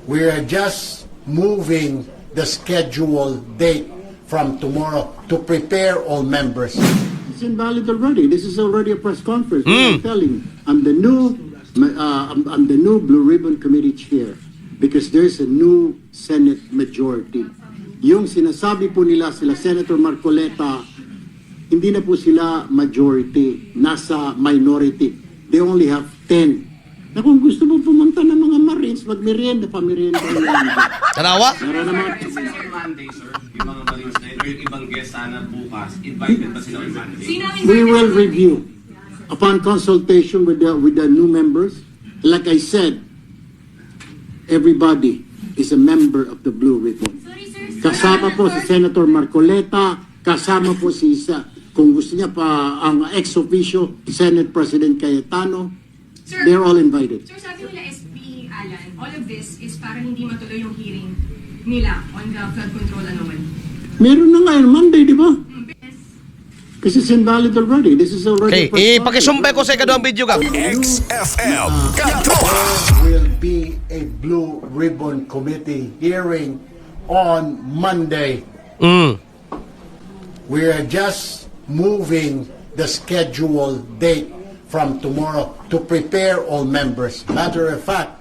We are just moving the scheduled date from tomorrow to prepare all members. It's invalid already. This is already a press conference. I'm telling you, I'm the new Blue Ribbon Committee chair because there's a new Senate majority. Yung sinasabi po nila sila Senator Marcoleta, hindi na po sila majority, nasa minority. They only have 10. Na kung gusto mo pumunta ng mga Marines, magmerienda, pamerienda. Tanawa? Sir, Monday, sir, yung mga Marines na yun, or yung ibang guest sana bukas, invited ba sila on Monday? We will review upon consultation with the new members. Like I said, everybody is a member of the Blue Ribbon. Kasama po si Senator Marcoleta, kasama po si Isa. Kung gusto niya pa ang ex-officio, Senate President Cayetano, Sir, they're all invited. Sir, sabi nila SB Alan, all of this is para hindi matuloy yung hearing nila on the flood control anomaly. Meron na ngayon, Monday, di ba? Kasi it's invalid already. This is already... Okay, ipakisumbay ko sa ikaduhang video ka. XFM There will be a Blue Ribbon Committee hearing on Monday. We are just moving the scheduled date from tomorrow to prepare all members. Matter of fact,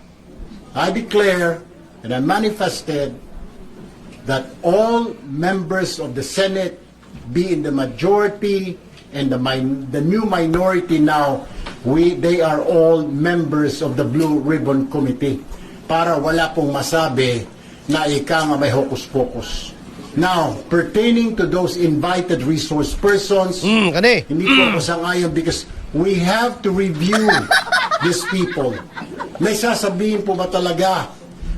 I declare and I manifested that all members of the Senate, be in the majority and the new minority now, they are all members of the Blue Ribbon Committee. Para wala pong masabi na ika nga may hocus-pocus. Now, pertaining to those invited resource persons, hindi po ako sangayon because we have to review these people. May sasabihin po ba talaga?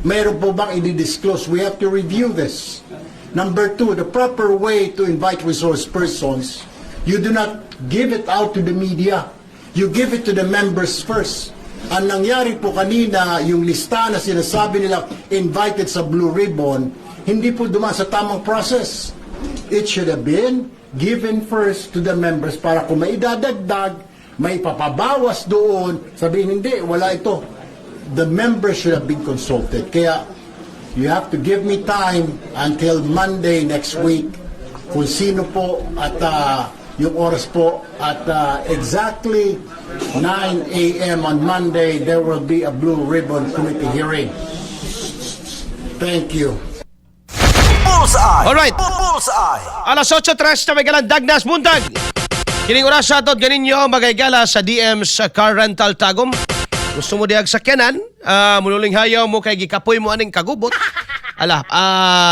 Mayroon po bang i-disclose? We have to review this. Number two, the proper way to invite resource persons, you do not give it out to the media. You give it to the members first. Ang nangyari po kanina, yung lista na sinasabi nila invited sa Blue Ribbon, hindi po dumaan sa tamang process. It should have been given first to the members para kung may idadagdag, may papabawas doon, sabihin hindi, wala ito. The members should have been consulted. Kaya, you have to give me time until Monday next week kung sino po at yung oras po at exactly 9 a.m. on Monday, there will be a Blue Ribbon Committee hearing. Thank you. Bullseye. Alright. Bullseye. Alas 8:03 na may galang Dagnas Buntag. Kining oras sa atot ganinyo magaygala sa DM's Car Rental Tagum. Gusto mo diag sakyanan, mululing hayaw mo kay gikapoy mo aning kagubot.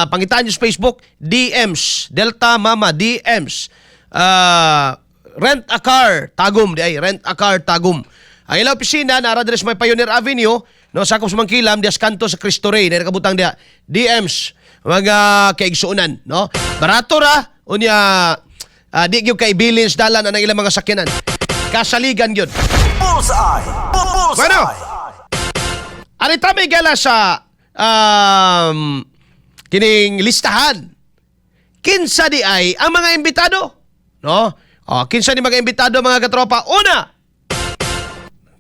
Pangitaan nyo sa Facebook, DM's, Delta Mama, DM's. Rent a car, Tagum, rent a car, Tagum. Ang ilang opisina, naradres may Pioneer Avenue, no, sakop sa Mangkilam, dias kanto sa Cristo Rey, na nakabutang dia, DM's, mga kaigsuunan, no? Barato ra, unya, di gyud kay bilins dalan ang ilang mga sakyanan. Kasaligan gyud. Bullseye. Bullseye. Bueno, arita may gala sa kining listahan. Kinsa di ay ang mga imbitado, no? Kinsa ni mga imbitado mga katropa? Una,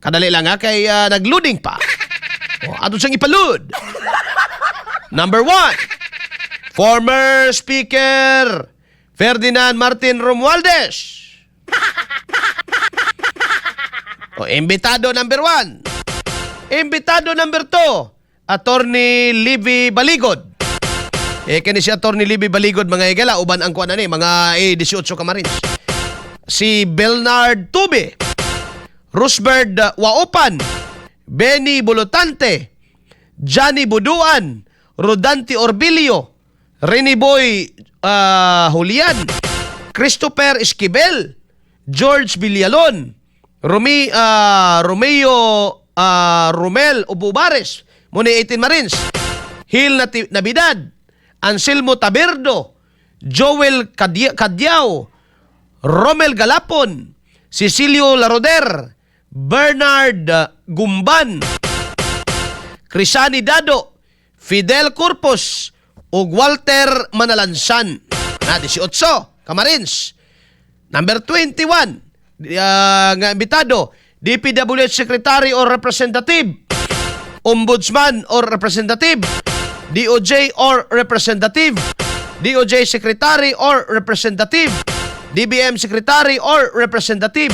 kadali lang kay nagloading pa. Ato siyang ipaload. Number 1, former Speaker Ferdinand Martin Romualdez. Imbitado number 1. Imbitado number 2, Attorney Libby Baligod. Kani si Attorney Libby Baligod mga igala, uban ang kuan ani, mga 18 ka Marines. Si Bernard Tube, Rusbert Waupan, Benny Bolotante, Johnny Buduan, Rodante Orbilio, Rene Boy Julian, Christopher Esquivel, George Villalon, Romeo Romel Ububares, muna 18 Marines, Hil Nabidad, Anselmo Taberdo, Joel Cadyao, Romel Galapon, Cecilio Laroder, Bernard Gumban, Crisani Dado, Fidel Corpus, ug Walter Manalansan. Na 18 Camarines. Number 21 nga imbitado, DPWH Secretary or Representative Ombudsman or representative, DOJ or representative, DOJ Secretary or representative, DBM Secretary or representative,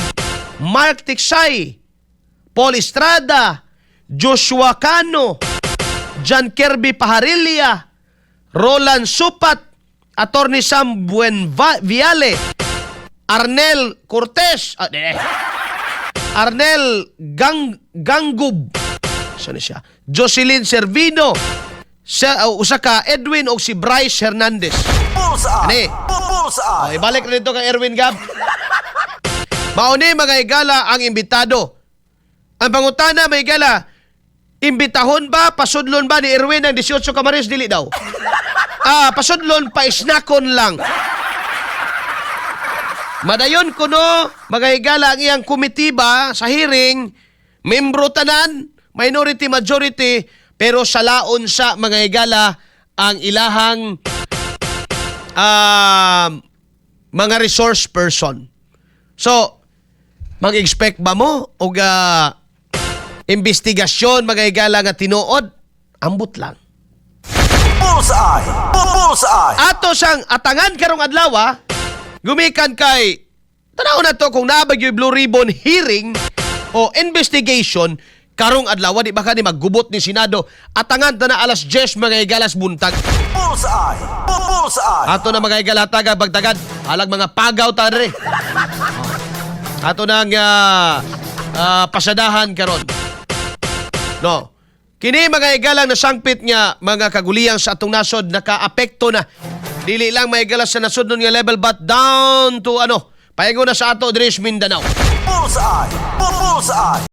Mark Tiksay, Paul Estrada, Joshua Cano, John Kirby Pajarilla, Roland Supat, Attorney Sam Buenviale, Arnel Cortez, Arnel Gangub, saan siya? Jocelyn Servino, usa ka Edwin o si Bryce Hernandez. Bullseye. Ani? Bullseye. Ay, balik na dito kay Erwin Gab. Mauni mga higala ang imbitado. Ang pangutana mga higala, imbitahon ba, pasudlon ba ni Erwin ang 18 Kamaris? Dili daw. Pasudlon, paisnakon lang. Madayon ko no, mga higala ang iyang komitiba sa hearing, membro tanan, minority, majority, pero sa laon sa mga higala ang ilahang mga resource person. So, mag-expect ba mo o investigasyon mga higala nga tinuod? Ambot lang. Bullseye. Bullseye. Ato sang atangan karong adlaw, gumikan kay tanaw na to kung nabagyo Blue Ribbon hearing o investigation karong adlaw, di ba ka ni maggubot ni Senado, atangan ta na alas 10 mga higalas buntag. Bullseye. Bullseye. Ato na mga higalataga bagtagad, halag mga pagaw ta diri. Ato nang pasadahan karon. No. Kini mga higalang nasangpit nga mga kaguliyang sa atong nasod nakaapekto na. Dili lang mga higala sa nasod nun nga level but down to paingon na sa ato diri sa Mindanao. Bullseye. Bullseye.